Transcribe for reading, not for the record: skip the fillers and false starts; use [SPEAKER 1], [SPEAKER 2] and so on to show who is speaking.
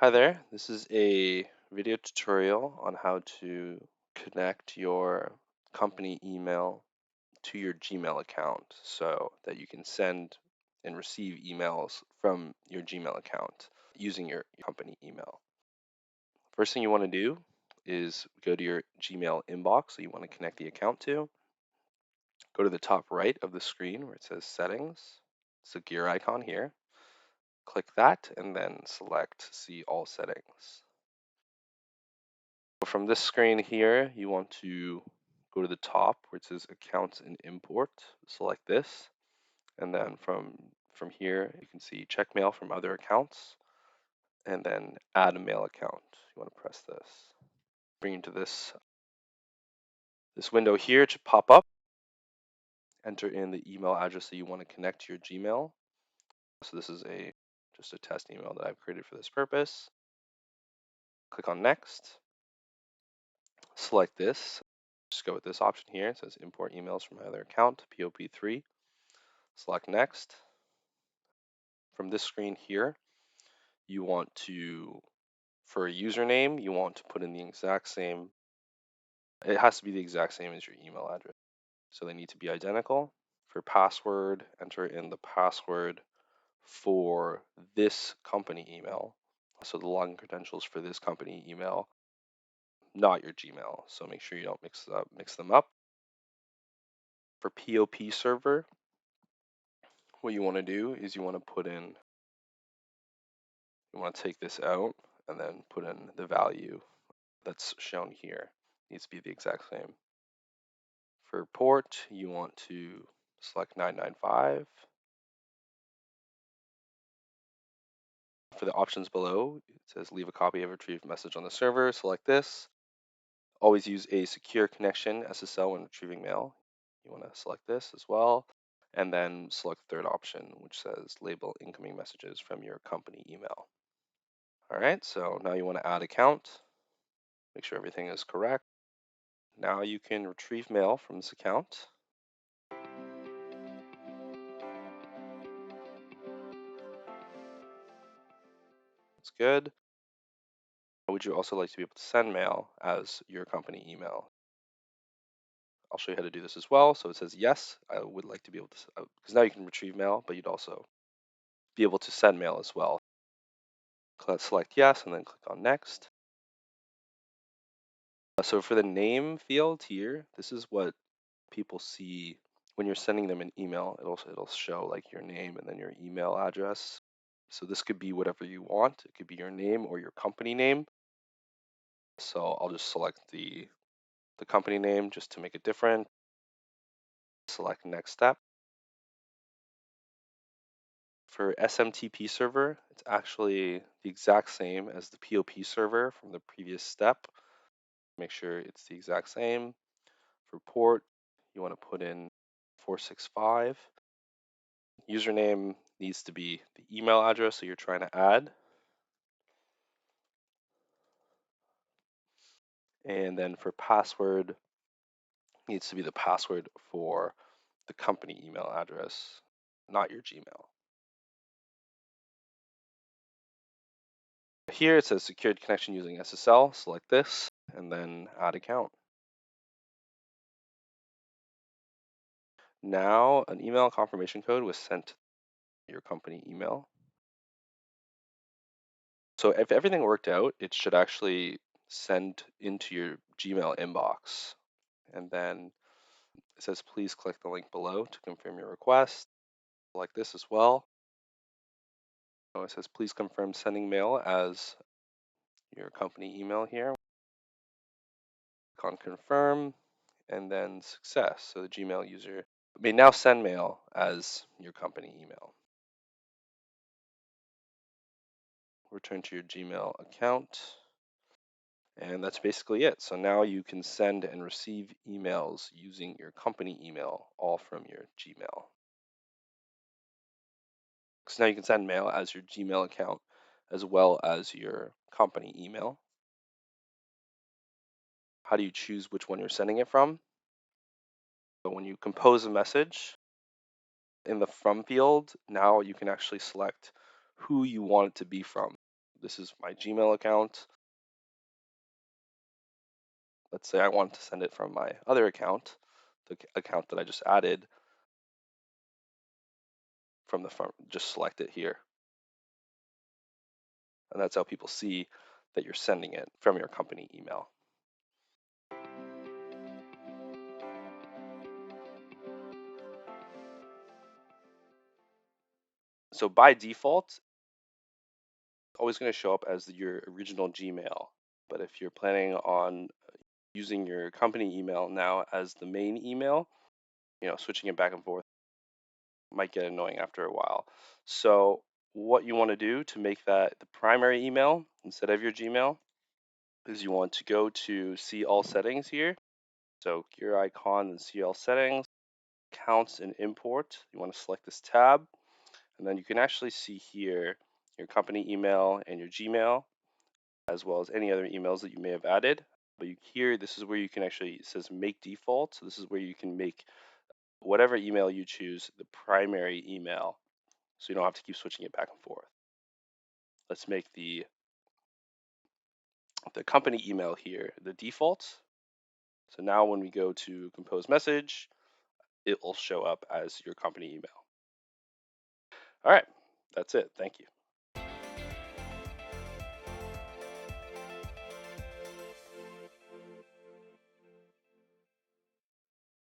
[SPEAKER 1] Hi there, this is a video tutorial on how to connect your company email to your Gmail account so that you can send and receive emails from your Gmail account using your company email. First thing you want to do is go to your Gmail inbox that you want to connect the account to. Go to the top right of the screen where it says settings. It's a gear icon here. Click that and then select see all settings. From this screen here, you want to go to the top where it says accounts and import, select this, and then from here you can see check mail from other accounts, and then add a mail account. You want to press this. Bring you to this window here. It should pop up. Enter in the email address that you want to connect to your Gmail. So this is just a test email that I've created for this purpose. Click on next. Select this. Just go with this option here. It says import emails from my other account, POP3. Select next. From this screen here, you want to, for a username, you want to put in the exact same, it has to be the exact same as your email address. So they need to be identical. For password, enter in the password for this company email. So the login credentials for this company email, not your Gmail. So make sure you don't mix them up. For POP server, what you want to do is you want to take this out and then put in the value that's shown here. It needs to be the exact same. For port, you want to select 995. For the options below, it says leave a copy of retrieved message on the server. Select this. Always use a secure connection SSL when retrieving mail. You want to select this as well. And then select the third option, which says label incoming messages from your company email. All right, so now you want to add account. Make sure everything is correct. Now you can retrieve mail from this account. It's good. Would you also like to be able to send mail as your company email? I'll show you how to do this as well. So it says, yes, I would like to be able to, because now you can retrieve mail, but you'd also be able to send mail as well. Select yes, and then click on next. So for the name field here, this is what people see when you're sending them an email. It'll show like your name and then your email address. So this could be whatever you want. It could be your name or your company name. So I'll just select the company name just to make it different. Select next step. For SMTP server, it's actually the exact same as the POP server from the previous step. Make sure it's the exact same. For port, you want to put in 465. Username needs to be the email address that you're trying to add. And then for password, needs to be the password for the company email address, not your Gmail. Here it says secured connection using SSL. Select this and then add account. Now an email confirmation code was sent to your company email. So if everything worked out, it should actually send into your Gmail inbox. And then it says, please click the link below to confirm your request. Like this as well. So it says, please confirm sending mail as your company email here. Click on confirm and then success. So the Gmail user may now send mail as your company email. Return to your Gmail account. And that's basically it. So now you can send and receive emails using your company email, all from your Gmail. So now you can send mail as your Gmail account as well as your company email. How do you choose which one you're sending it from? So when you compose a message in the from field, now you can actually select who you want it to be from. this is my Gmail account. Let's say I want to send it from my other account, the account that I just added from the front. Just select it here. And that's how people see that you're sending it from your company email. So by default, it's always going to show up as your original Gmail. But if you're planning on using your company email now as the main email, switching it back and forth might get annoying after a while. So what you want to do to make that the primary email instead of your Gmail is you want to go to see all settings here. So gear icon and see all settings, accounts and import. You want to select this tab, and then you can actually see here your company email and your Gmail, as well as any other emails that you may have added. But here, this is where you can actually, it says make default. So this is where you can make whatever email you choose the primary email. So you don't have to keep switching it back and forth. Let's make the company email here the default. So now when we go to compose message, it will show up as your company email. All right, that's it. Thank you.